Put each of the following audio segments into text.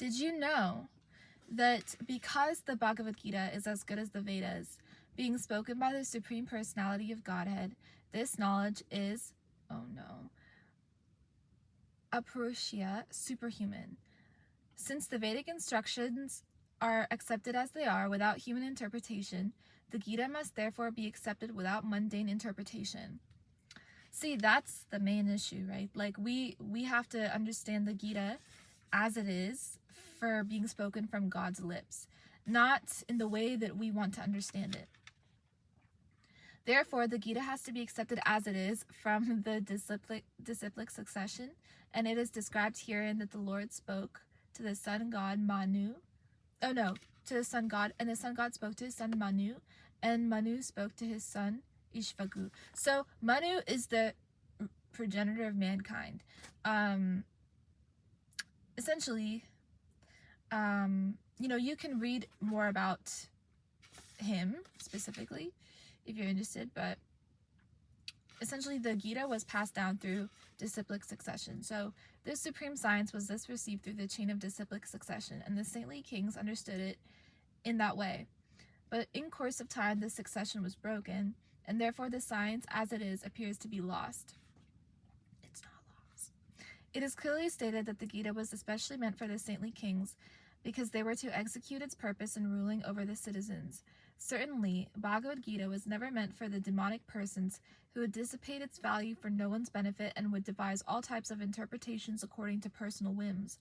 Did you know that because the Bhagavad Gita is as good as the Vedas, being spoken by the Supreme Personality of Godhead, this knowledge is, oh no, apurusha, superhuman. Since the Vedic instructions are accepted as they are without human interpretation, the Gita must therefore be accepted without mundane interpretation. See, that's the main issue, right? Like, we have to understand the Gita as it is for being spoken from God's lips, not in the way that we want to understand it. Therefore, the Gita has to be accepted as it is from the disciplic succession, and it is described herein that the Lord spoke to the sun god Manu. Oh no, to the sun god, and the sun god spoke to his son Manu, and Manu spoke to his son Ishvaku. So Manu is the progenitor of mankind. Essentially, you can read more about him specifically if you're interested, but essentially the Gita was passed down through disciplic succession. So this supreme science was thus received through the chain of disciplic succession, and the saintly kings understood it in that way. But in course of time, this succession was broken, and therefore the science as it is appears to be lost. It's not lost. It is clearly stated that the Gita was especially meant for the saintly kings, because they were to execute its purpose in ruling over the citizens. Certainly, Bhagavad Gita was never meant for the demonic persons who would dissipate its value for no one's benefit and would devise all types of interpretations according to personal whims.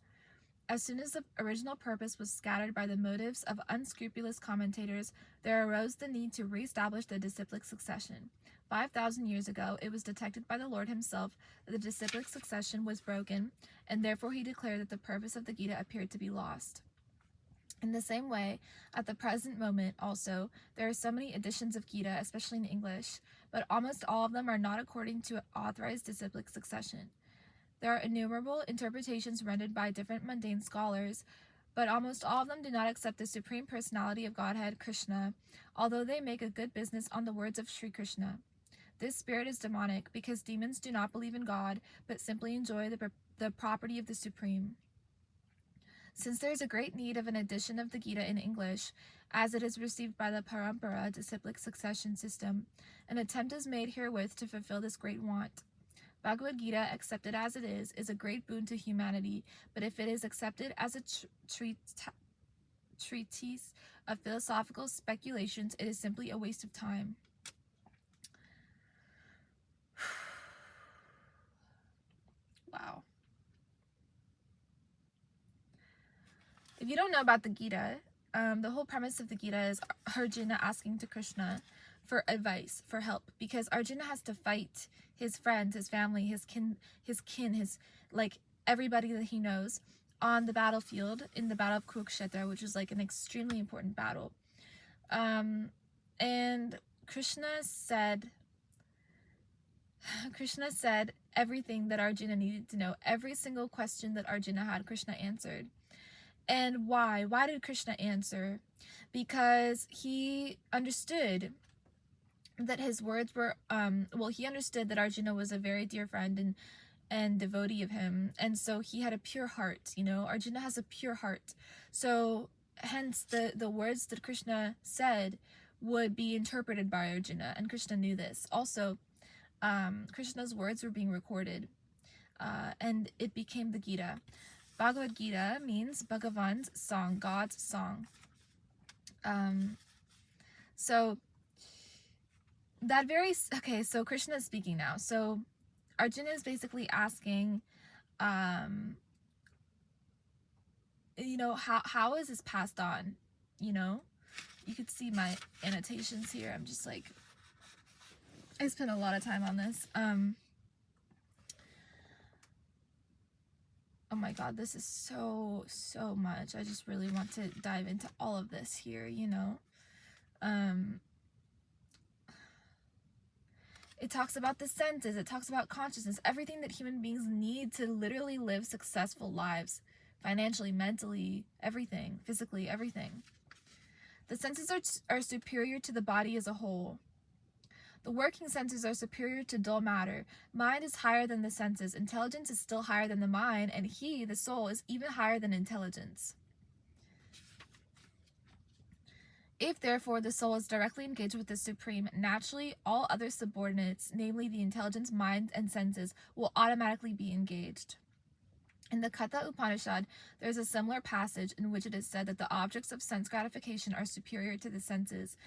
As soon as the original purpose was scattered by the motives of unscrupulous commentators, there arose the need to re-establish the disciplic succession. 5,000 years ago, it was detected by the Lord himself that the disciplic succession was broken, and therefore he declared that the purpose of the Gita appeared to be lost. In the same way, at the present moment also, there are so many editions of Gita, especially in English, but almost all of them are not according to authorized disciplic succession. There are innumerable interpretations rendered by different mundane scholars, but almost all of them do not accept the Supreme Personality of Godhead, Krishna, although they make a good business on the words of Sri Krishna. This spirit is demonic, because demons do not believe in God, but simply enjoy the property of the Supreme. Since there is a great need of an edition of the Gita in English, as it is received by the Parampara disciplic succession system, an attempt is made herewith to fulfill this great want. Bhagavad Gita, accepted as it is a great boon to humanity, but if it is accepted as a treatise of philosophical speculations, it is simply a waste of time. Wow. If you don't know about the Gita, the whole premise of the Gita is Arjuna asking to Krishna for advice, for help, because Arjuna has to fight his friends, his family, his everybody that he knows on the battlefield in the battle of Kurukshetra, which is like an extremely important battle. And Krishna said everything that Arjuna needed to know. Every single question that Arjuna had, Krishna answered. And why? Why did Krishna answer? Because he understood that his words were, he understood that Arjuna was a very dear friend and devotee of him, and so he had a pure heart, Arjuna has a pure heart. So hence the words that Krishna said would be interpreted by Arjuna, and Krishna knew this. Also, Krishna's words were being recorded, and it became the Gita. Bhagavad Gita means Bhagavan's song, God's song. So Krishna is speaking now. So Arjuna is basically asking, how is this passed on? You could see my annotations here. I'm just like, I spent a lot of time on this. Oh my God, this is so much. I just really want to dive into all of this here, It talks about the senses, it talks about consciousness, everything that human beings need to literally live successful lives, financially, mentally, everything, physically, everything. The senses are superior to the body as a whole. The working senses are superior to dull matter. Mind is higher than the senses. Intelligence is still higher than the mind, and he, the soul, is even higher than intelligence. If, therefore, the soul is directly engaged with the Supreme, naturally all other subordinates, namely the intelligence, mind, and senses, will automatically be engaged. In the Katha Upanishad, there is a similar passage in which it is said that the objects of sense gratification are superior to the senses,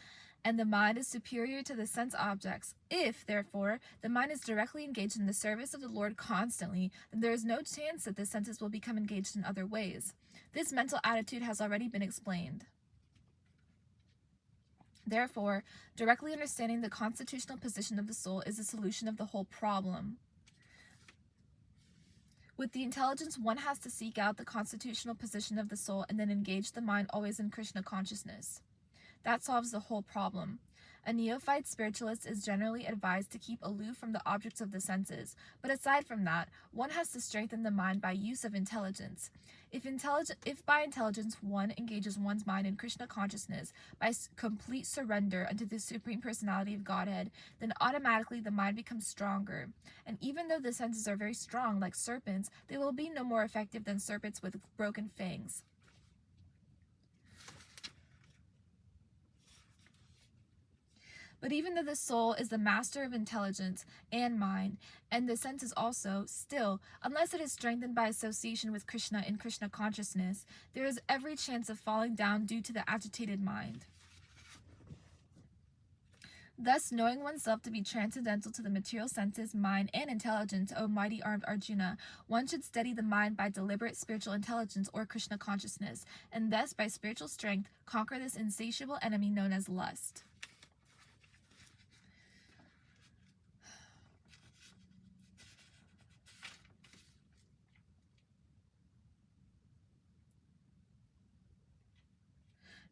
and the mind is superior to the sense objects. If, therefore, the mind is directly engaged in the service of the Lord constantly, then there is no chance that the senses will become engaged in other ways. This mental attitude has already been explained. Therefore, directly understanding the constitutional position of the soul is the solution of the whole problem. With the intelligence, one has to seek out the constitutional position of the soul and then engage the mind always in Krishna consciousness. That solves the whole problem. A neophyte spiritualist is generally advised to keep aloof from the objects of the senses, but aside from that, one has to strengthen the mind by use of intelligence. If by intelligence one engages one's mind in Krishna consciousness by complete surrender unto the Supreme Personality of Godhead, then automatically the mind becomes stronger. And even though the senses are very strong, like serpents, they will be no more effective than serpents with broken fangs. But even though the soul is the master of intelligence and mind, and the senses also, still, unless it is strengthened by association with Krishna in Krishna consciousness, there is every chance of falling down due to the agitated mind. Thus, knowing oneself to be transcendental to the material senses, mind, and intelligence, O mighty armed Arjuna, one should steady the mind by deliberate spiritual intelligence or Krishna consciousness, and thus, by spiritual strength, conquer this insatiable enemy known as lust.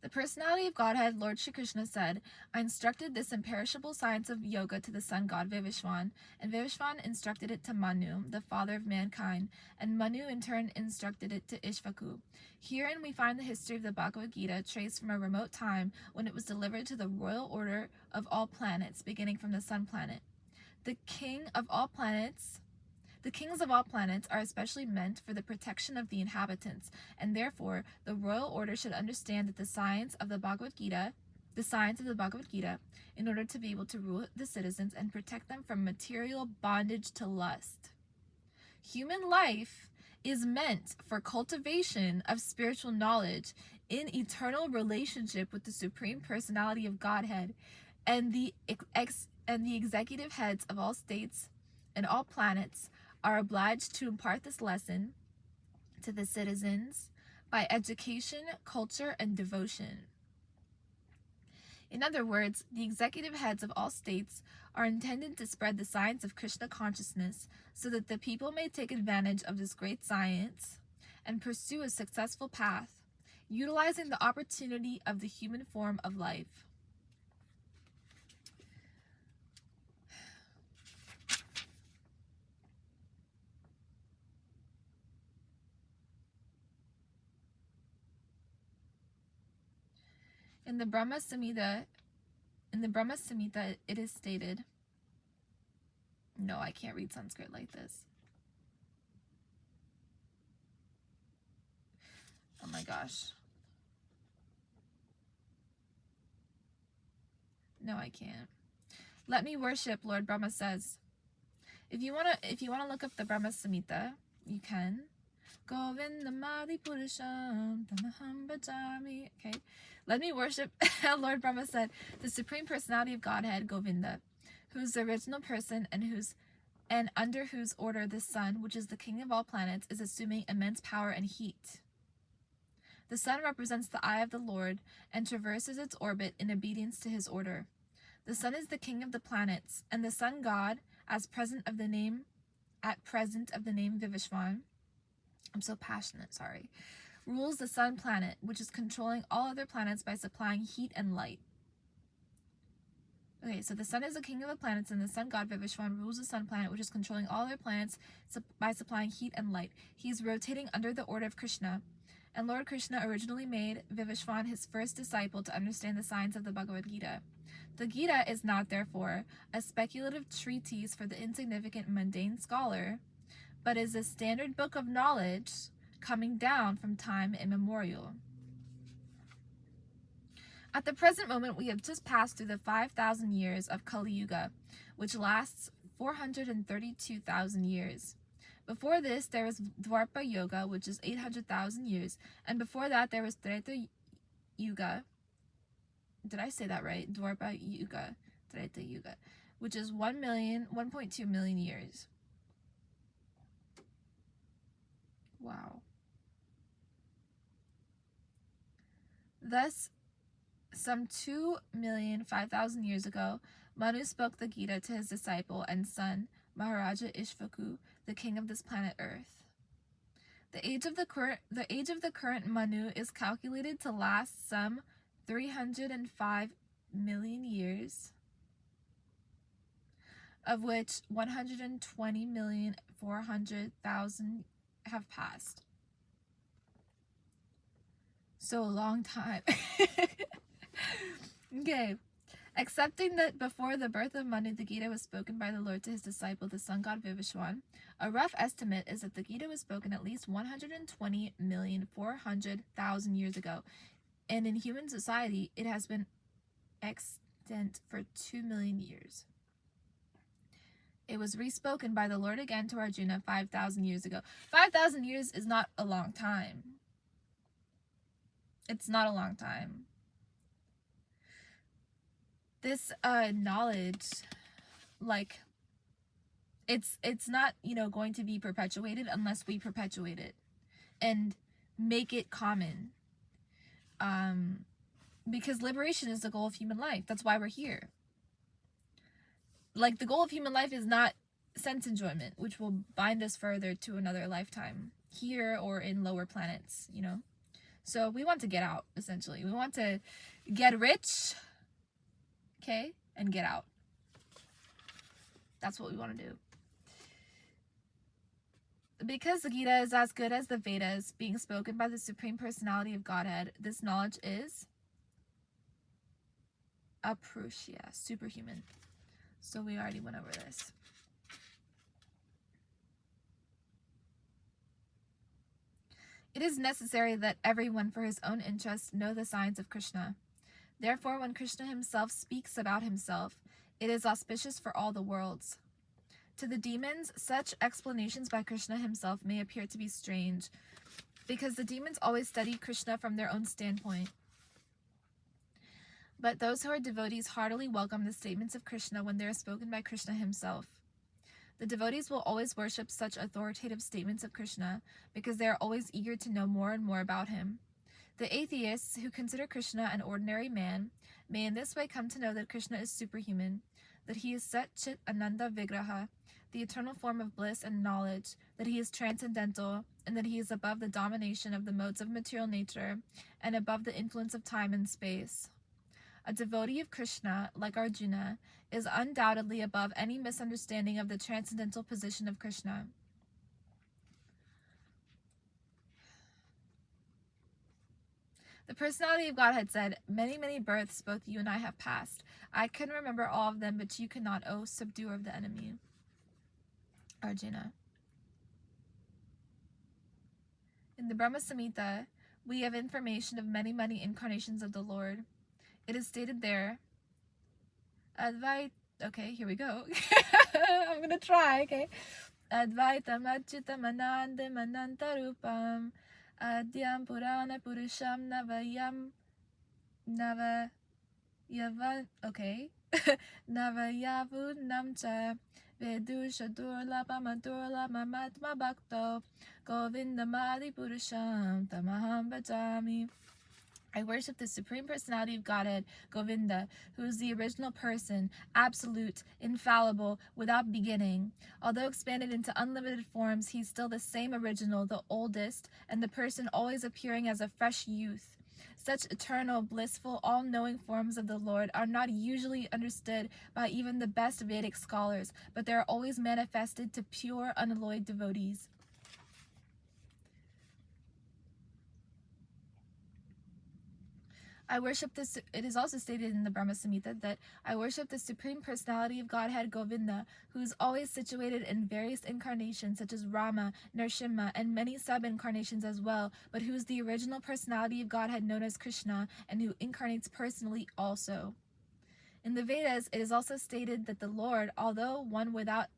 The personality of Godhead, Lord Shri Krishna, said, I instructed this imperishable science of yoga to the sun god Vivishwan, and Vivishwan instructed it to Manu, the father of mankind, and Manu in turn instructed it to Ishvaku. Herein we find the history of the Bhagavad Gita traced from a remote time when it was delivered to the royal order of all planets, beginning from the sun planet. The kings of all planets are especially meant for the protection of the inhabitants, and therefore the royal order should understand that the science of the Bhagavad Gita, in order to be able to rule the citizens and protect them from material bondage to lust. Human life is meant for cultivation of spiritual knowledge in eternal relationship with the Supreme Personality of Godhead, and the executive heads of all states and all planets are obliged to impart this lesson to the citizens by education, culture, and devotion. In other words, the executive heads of all states are intended to spread the science of Krishna consciousness so that the people may take advantage of this great science and pursue a successful path, utilizing the opportunity of the human form of life. In the Brahma Samhita, it is stated, no, I can't read Sanskrit like this. Oh my gosh. No, I can't. Let me worship, Lord Brahma says. If you wanna look up the Brahma Samhita, you can. Govindamadi Purusham Tamaham Bhajami. Okay. Let me worship, Lord Brahma said, the Supreme Personality of Godhead, Govinda, who is the original person and under whose order the sun, which is the king of all planets, is assuming immense power and heat. The sun represents the eye of the Lord and traverses its orbit in obedience to his order. The sun is the king of the planets, and the sun god, at present of the name Vivishwan, I'm so passionate, sorry, rules the sun planet, which is controlling all other planets by supplying heat and light. Okay, so the sun is the king of the planets, and the sun god Vivishwan rules the sun planet, which is controlling all other planets by supplying heat and light. He is rotating under the order of Krishna, and Lord Krishna originally made Vivishwan his first disciple to understand the science of the Bhagavad Gita. The Gita is not, therefore, a speculative treatise for the insignificant mundane scholar, but is a standard book of knowledge coming down from time immemorial. At the present moment, we have just passed through the 5,000 years of Kali Yuga, which lasts 432,000 years. Before this, there was Dwarpa Yuga, which is 800,000 years, and before that, there was Treta Yuga. Did I say that right? Dwarpa Yuga, Treta Yuga, which is 1.2 million years. Wow. Thus, some 2,005,000 years ago, Manu spoke the Gita to his disciple and son, Maharaja Ishvaku, the king of this planet Earth. The age of the current Manu is calculated to last some 305 million years, of which 120,400,000 have passed. So a long time. Okay. Accepting that before the birth of Manu, the Gita was spoken by the Lord to his disciple, the sun god Vivishwan, a rough estimate is that the Gita was spoken at least 120,400,000 years ago, and in human society, it has been extant for 2 million years. It was respoken by the Lord again to Arjuna 5,000 years ago. 5,000 years is not a long time. It's not a long time. This knowledge, like, it's not, going to be perpetuated unless we perpetuate it and make it common. Because liberation is the goal of human life. That's why we're here. Like, the goal of human life is not sense enjoyment, which will bind us further to another lifetime here or in lower planets, So we want to get out, essentially. We want to get rich, okay, and get out. That's what we want to do. Because the Gita is as good as the Vedas, being spoken by the Supreme Personality of Godhead, this knowledge is aprushya, superhuman. So we already went over this. It is necessary that everyone for his own interest know the signs of Krishna. Therefore, when Krishna himself speaks about himself, it is auspicious for all the worlds. To the demons, such explanations by Krishna himself may appear to be strange, because the demons always study Krishna from their own standpoint. But those who are devotees heartily welcome the statements of Krishna when they are spoken by Krishna himself. The devotees will always worship such authoritative statements of Krishna because they are always eager to know more and more about him. The atheists, who consider Krishna an ordinary man, may in this way come to know that Krishna is superhuman, that he is Sat Chit Ananda Vigraha, the eternal form of bliss and knowledge, that he is transcendental, and that he is above the domination of the modes of material nature and above the influence of time and space. A devotee of Krishna, like Arjuna, is undoubtedly above any misunderstanding of the transcendental position of Krishna. The personality of Godhead said, "Many, many births both you and I have passed. I can remember all of them, but you cannot, O subduer of the enemy." Arjuna. In the Brahma Samhita, we have information of many, many incarnations of the Lord. It is stated there, okay, here we go. I'm gonna try, okay. Advaitam Achyutam Anandam Anantarupam Adyam Purana Purusham Navayavunam Cha Vedusha Durlapama Durlamamatma Bhakto Govindamadi Purusham Tamaham Bhajami. I worship the Supreme Personality of Godhead, Govinda, who is the original person, absolute, infallible, without beginning. Although expanded into unlimited forms, he is still the same original, the oldest, and the person always appearing as a fresh youth. Such eternal, blissful, all-knowing forms of the Lord are not usually understood by even the best Vedic scholars, but they are always manifested to pure, unalloyed devotees. It is also stated in the Brahma Samhita that I worship the Supreme Personality of Godhead Govinda, who is always situated in various incarnations such as Rama, Nrsimha, and many sub-incarnations as well, but who is the original personality of Godhead known as Krishna, and who incarnates personally also. In the Vedas, it is also stated that the Lord, although one without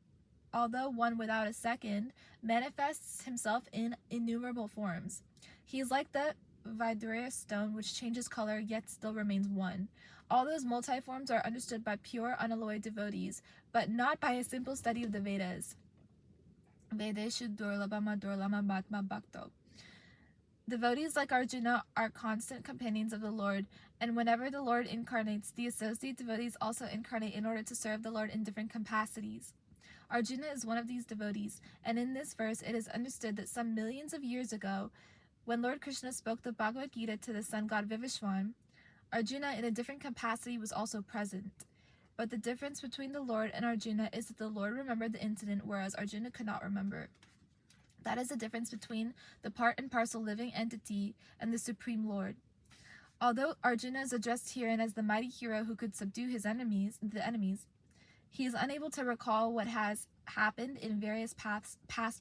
a second, manifests himself in innumerable forms. He is like the Vidura stone, which changes color yet still remains one. All those multi-forms are understood by pure, unalloyed devotees, but not by a simple study of the Vedas. Vedeshu durlabhama durlama bhatma bhakto. Devotees like Arjuna are constant companions of the Lord, and whenever the Lord incarnates, the associate devotees also incarnate in order to serve the Lord in different capacities. Arjuna is one of these devotees, and in this verse it is understood that some millions of years ago, when Lord Krishna spoke the Bhagavad Gita to the sun god Vivishwan, Arjuna in a different capacity was also present. But the difference between the Lord and Arjuna is that the Lord remembered the incident, whereas Arjuna could not remember. That is the difference between the part and parcel living entity and the Supreme Lord. Although Arjuna is addressed herein as the mighty hero who could subdue the enemies, he is unable to recall what has happened in various past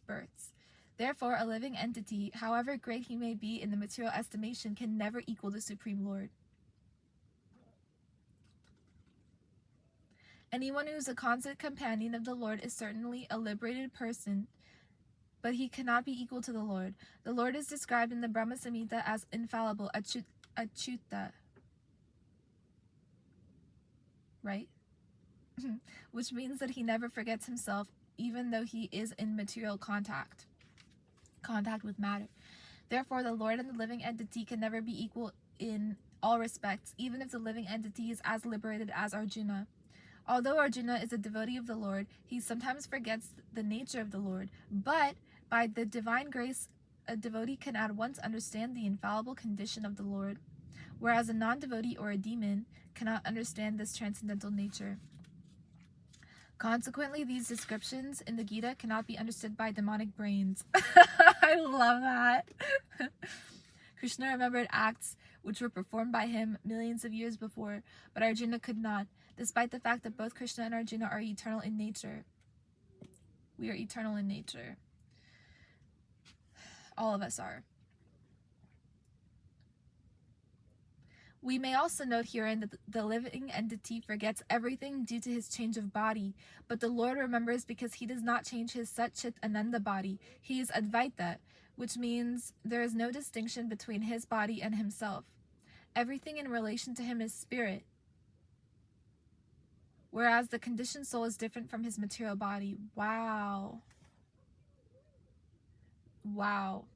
births. Therefore, a living entity, however great he may be in the material estimation, can never equal the Supreme Lord. Anyone who is a constant companion of the Lord is certainly a liberated person, but he cannot be equal to the Lord. The Lord is described in the Brahma Samhita as infallible, achyuta, right? Which means that he never forgets himself, even though he is in material contact with matter. Therefore, the Lord and the living entity can never be equal in all respects, even if the living entity is as liberated as Arjuna. Although Arjuna is a devotee of the Lord, he sometimes forgets the nature of the Lord, but by the divine grace, a devotee can at once understand the infallible condition of the Lord, whereas a non-devotee or a demon cannot understand this transcendental nature. Consequently, these descriptions in the Gita cannot be understood by demonic brains. I love that. Krishna remembered acts which were performed by him millions of years before, but Arjuna could not, despite the fact that both Krishna and Arjuna are eternal in nature. We are eternal in nature. All of us are. We may also note herein that the living entity forgets everything due to his change of body, but the Lord remembers because he does not change his Sat Chit Ananda body. He is Advaita, which means there is no distinction between his body and himself. Everything in relation to him is spirit, whereas the conditioned soul is different from his material body. Wow. Wow.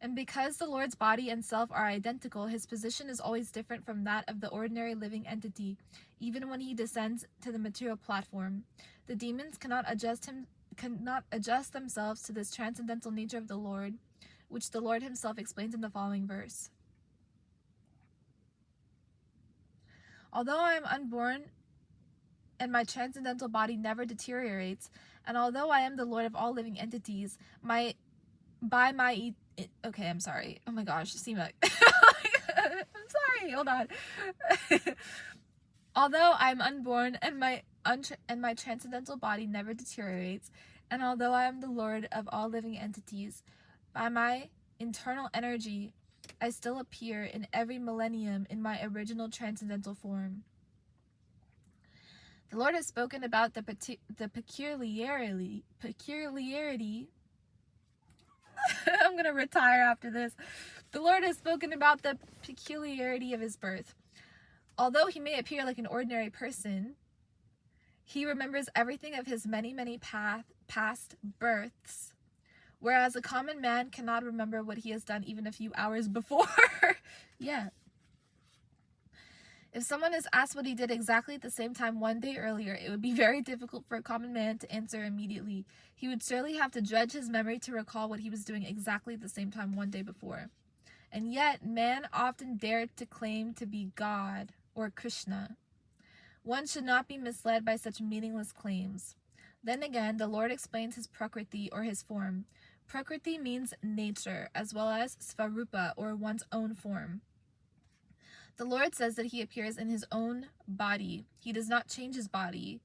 And because the Lord's body and self are identical, his position is always different from that of the ordinary living entity, even when he descends to the material platform. The demons cannot adjust themselves to this transcendental nature of the Lord, which the Lord himself explains in the following verse. Although I am unborn and my transcendental body never deteriorates, and although I am the Lord of all living entities, okay, I'm sorry. Oh my gosh, Seema. I'm sorry, hold on. Although I'm unborn and my transcendental body never deteriorates, and although I am the Lord of all living entities, by my internal energy, I still appear in every millennium in my original transcendental form. The Lord has spoken about the peculiarity I'm going to retire after this. The Lord has spoken about the peculiarity of his birth. Although he may appear like an ordinary person, he remembers everything of his many, many past births, whereas a common man cannot remember what he has done even a few hours before. Yeah. If someone is asked what he did exactly at the same time one day earlier, it would be very difficult for a common man to answer immediately. He would surely have to dredge his memory to recall what he was doing exactly at the same time one day before. And yet, man often dared to claim to be God or Krishna. One should not be misled by such meaningless claims. Then again, the Lord explains his prakriti or his form. Prakriti means nature, as well as svarupa, or one's own form. The Lord says that he appears in his own body. He does not change his body,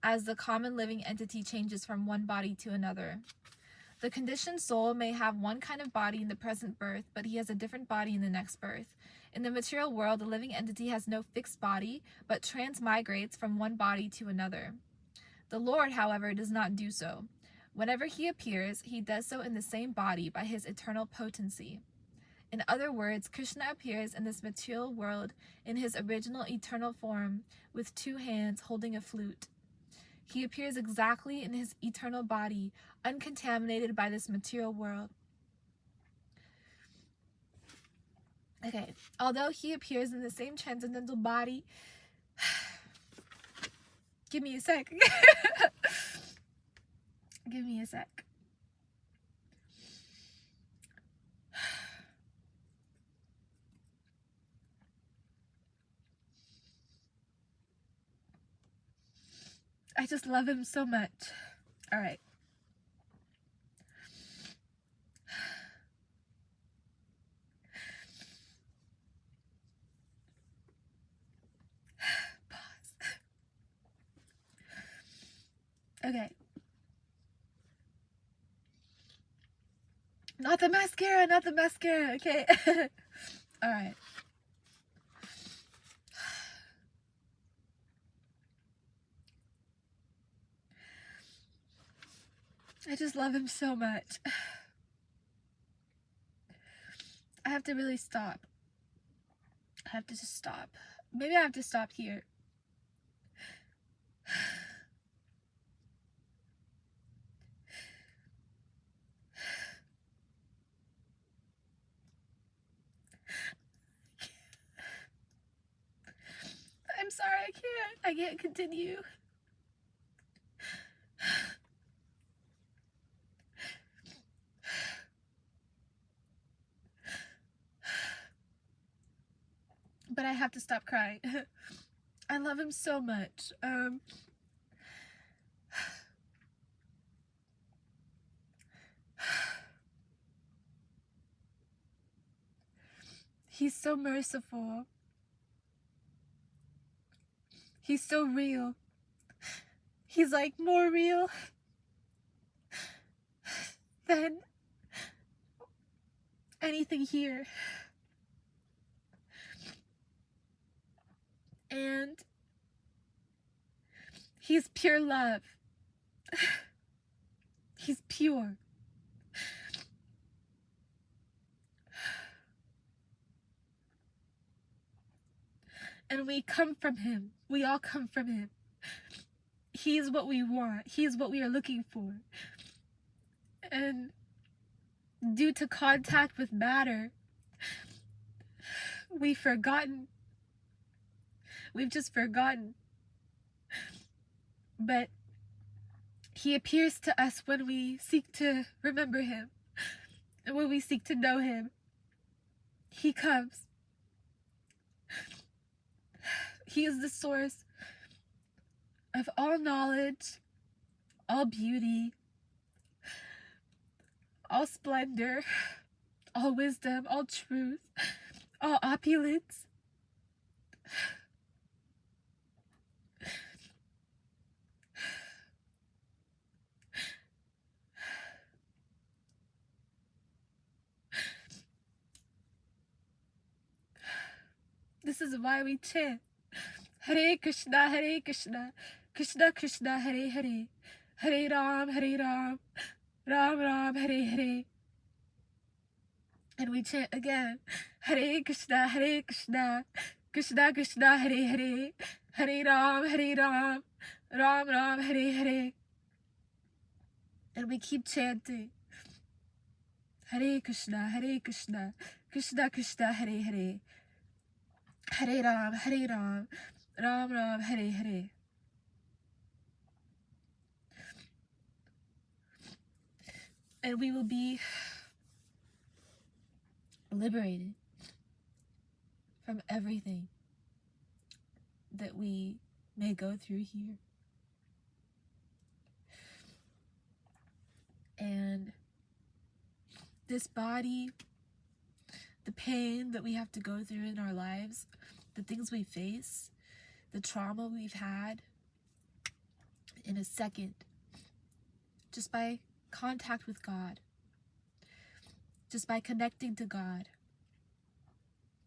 as the common living entity changes from one body to another. The conditioned soul may have one kind of body in the present birth, but he has a different body in the next birth. In the material world, the living entity has no fixed body, but transmigrates from one body to another. The Lord, however, does not do so. Whenever he appears, he does so in the same body by his eternal potency. In other words, Krishna appears in this material world in his original eternal form, with 2 hands holding a flute. He appears exactly in his eternal body, uncontaminated by this material world. Okay, although he appears in the same transcendental body, give me a sec. Give me a sec. I just love him so much. All right. Pause. Okay. Not the mascara, not the mascara, okay? All right. I just love him so much. I have to really stop. I have to just stop. Maybe I have to stop here. I'm sorry, I can't continue. But I have to stop crying. I love him so much. He's so merciful. He's so real. He's like more real than anything here. And he's pure love. He's pure. And we come from him. We all come from him. He's what we want. He's what we are looking for. And due to contact with matter, we've forgotten. We've just forgotten. But he appears to us when we seek to remember him. And when we seek to know him, he comes. He is the source of all knowledge, all beauty, all splendor, all wisdom, all truth, all opulence. This is why we chant Hare Krishna, Krishna Krishna, Hare Hare, Hare Ram, Ram Ram, Hare Hare. And we chant again Hare Krishna, Krishna Krishna, Hare Hare, Hare Ram, Ram Ram, Hare Hare. And we keep chanting Hare Krishna, Krishna Krishna, Hare Hare, Hare Ram, Ram Ram, Hare Hare. And we will be liberated from everything that we may go through here. And This body, the pain that we have to go through in our lives, the things we face, the trauma we've had, in a second, just by contact with God, just by connecting to God,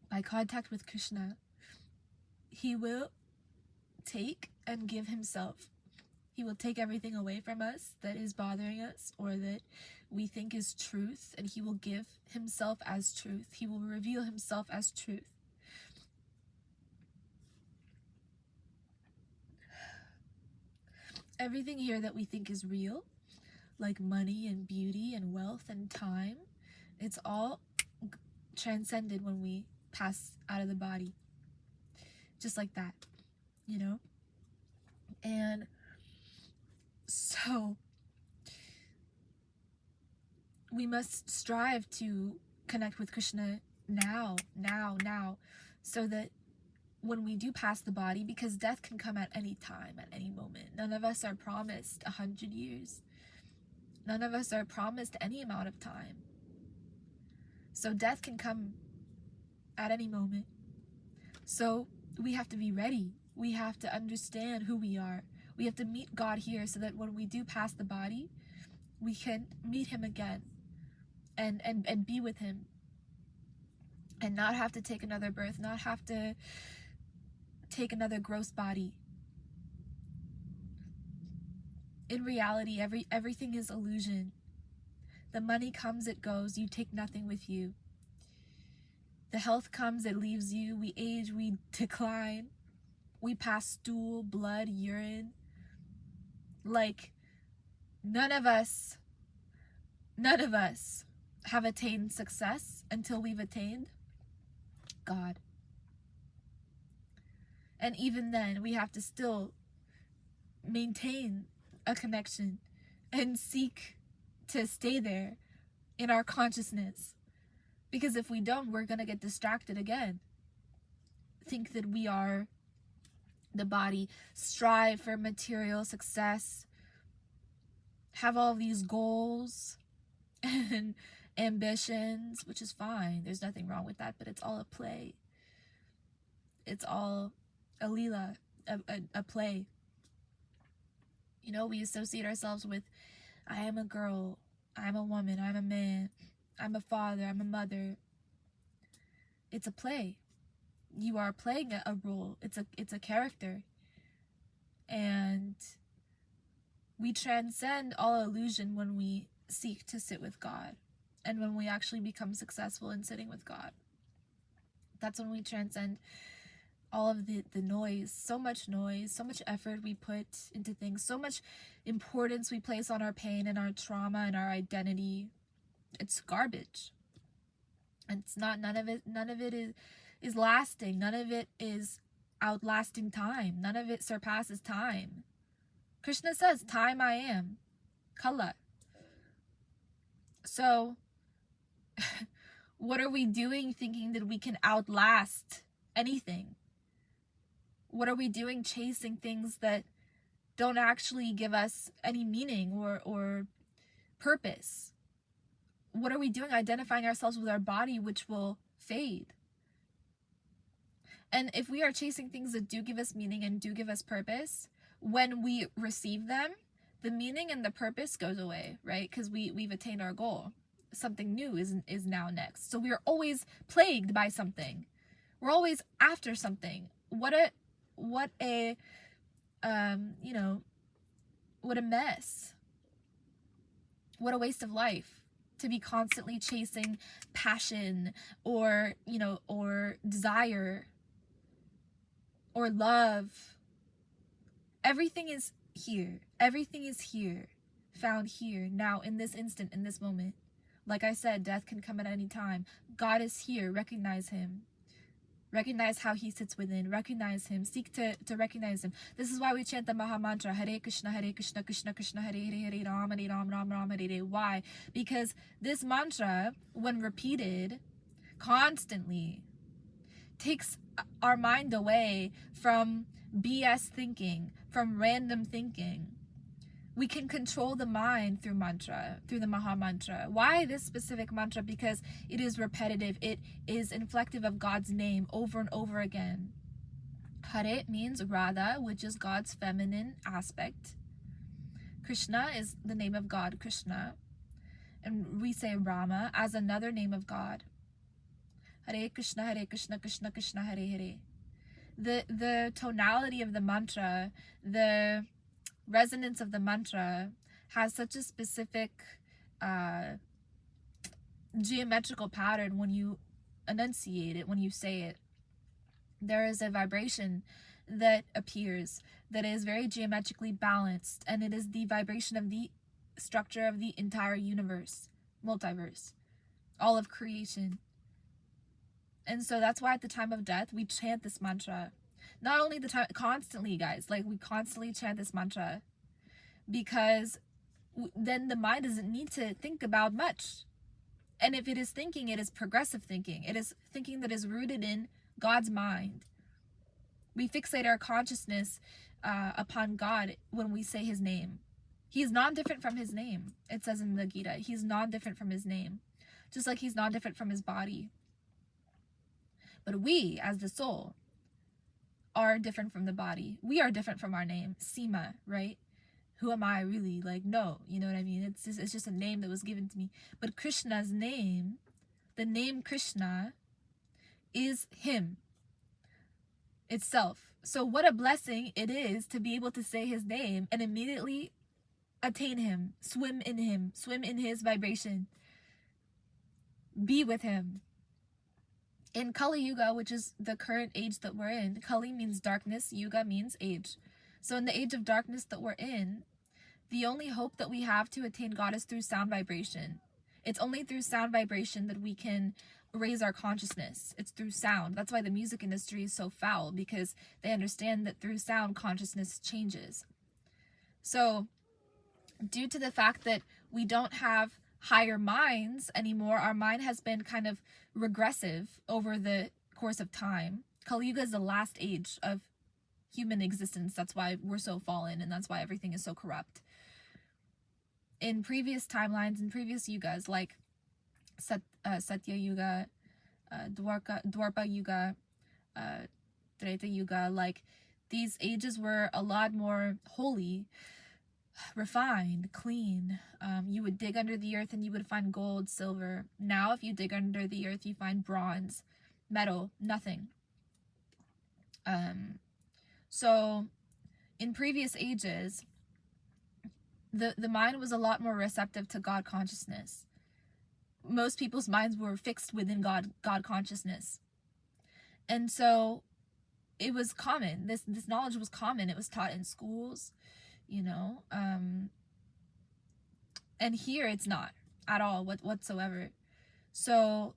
by contact with Krishna, He will take and give Himself. He will take everything away from us that is bothering us or that we think is truth, and He will give Himself as truth. He will reveal Himself as truth. Everything here that we think is real, like money and beauty and wealth and time, it's all transcended when we pass out of the body. Just like that, you know? And so we must strive to connect with Krishna now, so that when we do pass the body, because death can come at any time, at any moment. None of us are promised 100 years. None of us are promised any amount of time. So death can come at any moment. So we have to be ready. We have to understand who we are. We have to meet God here so that when we do pass the body, we can meet Him again and be with Him. And not have to take another birth, not have to take another gross body. In reality, everything is illusion. The money comes, it goes. You take nothing with you. The health comes, it leaves you. We age, we decline. We pass stool, blood, urine. Like, none of us have attained success until we've attained God. And even then, we have to still maintain a connection and seek to stay there in our consciousness. Because if we don't, we're going to get distracted again. Think that we are the body, strive for material success, have all these goals and ambitions, which is fine. There's nothing wrong with that, but it's all a play. It's all a leela, a play. You know, we associate ourselves with, I am a girl, I'm a woman, I'm a man, I'm a father, I'm a mother. It's a play. You are playing a role. It's a character. And we transcend all illusion when we seek to sit with God. And when we actually become successful in sitting with God. That's when we transcend all of the noise, so much effort we put into things, so much importance we place on our pain and our trauma and our identity. It's garbage. And it's not, none of it is lasting. None of it is outlasting time. None of it surpasses time. Krishna says, time I am. Kala. So, what are we doing thinking that we can outlast anything? What are we doing chasing things that don't actually give us any meaning or purpose? What are we doing identifying ourselves with our body, which will fade? And if we are chasing things that do give us meaning and do give us purpose, when we receive them, the meaning and the purpose goes away, right? Because we've attained our goal. Something new is now next. So we are always plagued by something. We're always after something. What a mess. What a waste of life to be constantly chasing passion or desire or love. Everything is here. Everything is here, found here, now, in this instant, in this moment. Like I said, death can come at any time. God is here. Recognize Him. Recognize how He sits within. Recognize Him. Seek to recognize Him. This is why we chant the Maha Mantra, Hare Krishna, Krishna Krishna, Hare Hare, Hare Ram, Ram Ram, Hare Hare. Why? Because this mantra, when repeated constantly, takes our mind away from BS thinking, from random thinking. We can control the mind through mantra, through the Maha Mantra. Why this specific mantra? Because it is repetitive. It is inflective of God's name over and over again. Hare means Radha, which is God's feminine aspect. Krishna is the name of God, Krishna. And we say Rama as another name of God. Hare Krishna, Krishna Krishna, Hare Hare. The tonality of the mantra, the resonance of the mantra has such a specific geometrical pattern when you enunciate it, when you say it. There is a vibration that appears that is very geometrically balanced, and it is the vibration of the structure of the entire universe, multiverse, all of creation. And so that's why at the time of death we chant this mantra. Not only the time, constantly, guys, like we constantly chant this mantra, because then the mind doesn't need to think about much. And if it is thinking, it is progressive thinking. It is thinking that is rooted in God's mind. We fixate our consciousness upon God when we say his name. He's non-different from his name. It says in the Gita, he's non-different from his name. Just like he's non-different from his body. But we, as the soul, are different from the body. We are different from our name. Seema, right? Who am I really? Like, no, you know what I mean? It's just a name that was given to me. But Krishna's name, the name Krishna, is him itself. So what a blessing it is to be able to say his name and immediately attain him, swim in his vibration, be with him. In Kali Yuga, which is the current age that we're in, Kali means darkness, Yuga means age. So in the age of darkness that we're in, the only hope that we have to attain God is through sound vibration. It's only through sound vibration that we can raise our consciousness. It's through sound. That's why the music industry is so foul, because they understand that through sound, consciousness changes. So due to the fact that we don't have higher minds anymore, our mind has been kind of regressive over the course of time. Kali Yuga is the last age of human existence. That's why we're so fallen, and that's why everything is so corrupt. In previous timelines, in previous yugas, like Satya Yuga, Dwarpa Yuga, Treta Yuga, like these ages were a lot more holy, refined, clean. You would dig under the earth and you would find gold, silver. Now if you dig under the earth, you find bronze, metal, nothing. So in previous ages, the mind was a lot more receptive to God consciousness. Most people's minds were fixed within God consciousness. And so it was common. This knowledge was common. It was taught in schools, you know. And here it's not at all whatsoever. So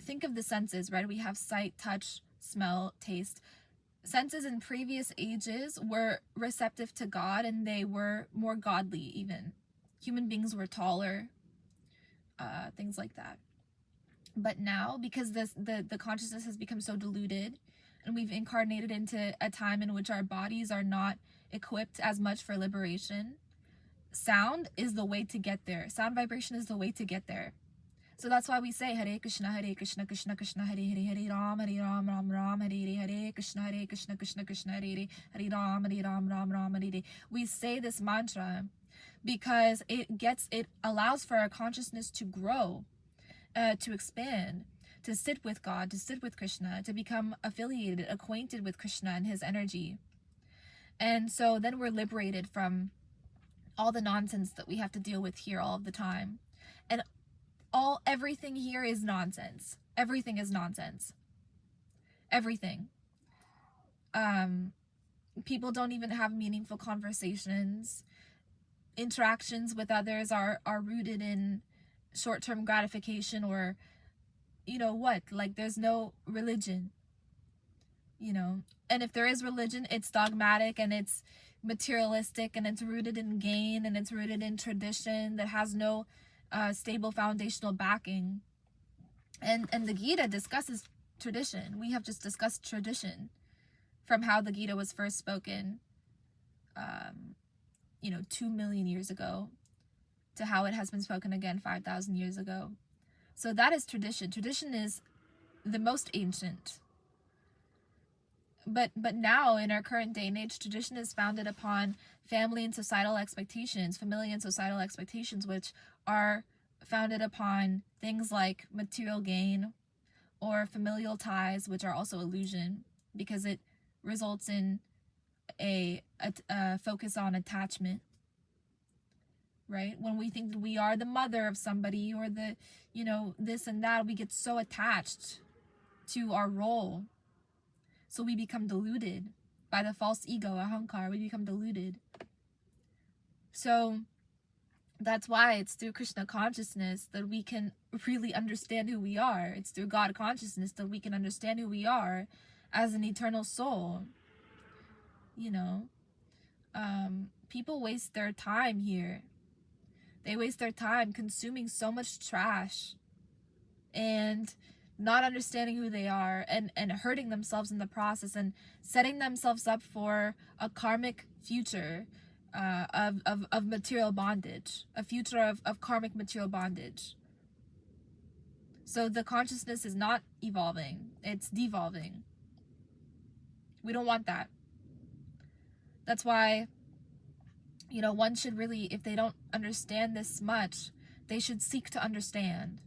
think of the senses, right? We have sight, touch, smell, taste. Senses in previous ages were receptive to God, and they were more godly even. Human beings were taller, things like that. But now, because the consciousness has become so diluted, and we've incarnated into a time in which our bodies are not equipped as much for liberation, sound is the way to get there. Sound vibration is the way to get there. So that's why we say Hare Krishna, Krishna Krishna, Hare Hare, Hare Ram, Ram Ram, Hare Hare, Hare Krishna, Krishna Krishna, Hare Hare, Hare Ram, Ram, Hare Hare. We say this mantra because it allows for our consciousness to grow, to expand, to sit with God, to sit with Krishna, to become affiliated, acquainted with Krishna and his energy. And so then we're liberated from all the nonsense that we have to deal with here all of the time. And everything here is nonsense. Everything is nonsense. Everything. People don't even have meaningful conversations. Interactions with others are rooted in short-term gratification, or you know what, like there's no religion, you know. And if there is religion, it's dogmatic and it's materialistic and it's rooted in gain and it's rooted in tradition that has no stable foundational backing. And the Gita discusses tradition. We have just discussed tradition from how the Gita was first spoken 2 million years ago to how it has been spoken again 5,000 years ago. So that is tradition. Tradition is the most ancient. But now, in our current day and age, tradition is founded upon family and societal expectations, familial and societal expectations, which are founded upon things like material gain or familial ties, which are also illusion, because it results in a focus on attachment, right? When we think we are the mother of somebody or the, this and that, we get so attached to our role. So we become deluded by the false ego, ahankar. We become deluded. So that's why it's through Krishna consciousness that we can really understand who we are. It's through God consciousness that we can understand who we are as an eternal soul. People waste their time here. They waste their time consuming so much trash and not understanding who they are, and hurting themselves in the process, and setting themselves up for a karmic future of material bondage, a future of karmic material bondage. So the consciousness is not evolving, it's devolving. We don't want that. That's why, one should really, if they don't understand this much, they should seek to understand.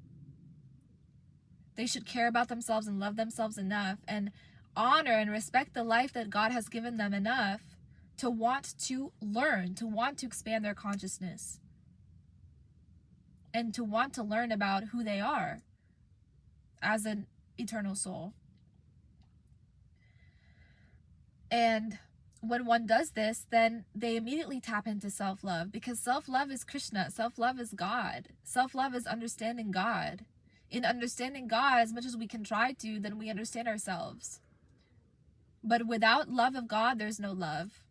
They should care about themselves and love themselves enough and honor and respect the life that God has given them enough to want to learn, to want to expand their consciousness, and to want to learn about who they are as an eternal soul. And when one does this, then they immediately tap into self-love, because self-love is Krishna, self-love is God, self-love is understanding God. In understanding God, as much as we can try to, then we understand ourselves. But without love of God, there's no love.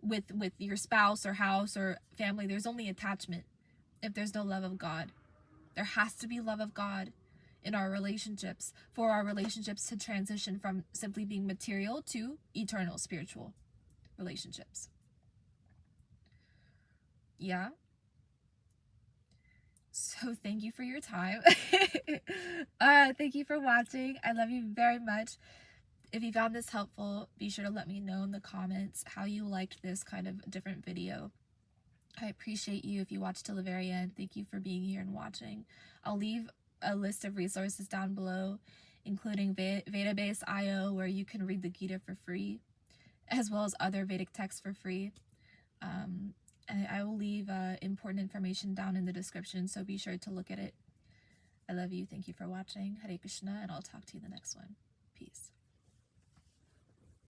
With your spouse or house or family, there's only attachment if there's no love of God. There has to be love of God in our relationships for our relationships to transition from simply being material to eternal spiritual relationships. Yeah. So thank you for your time. Thank you for watching. I love you very much. If you found this helpful, be sure to let me know in the comments how you liked this kind of different video. I appreciate you if you watched till the very end. Thank you for being here and watching. I'll leave a list of resources down below, including Vedabase IO, where you can read the Gita for free, as well as other Vedic texts for free. And I will leave important information down in the description, so be sure to look at it. I love you. Thank you for watching. Hare Krishna, and I'll talk to you in the next one. Peace.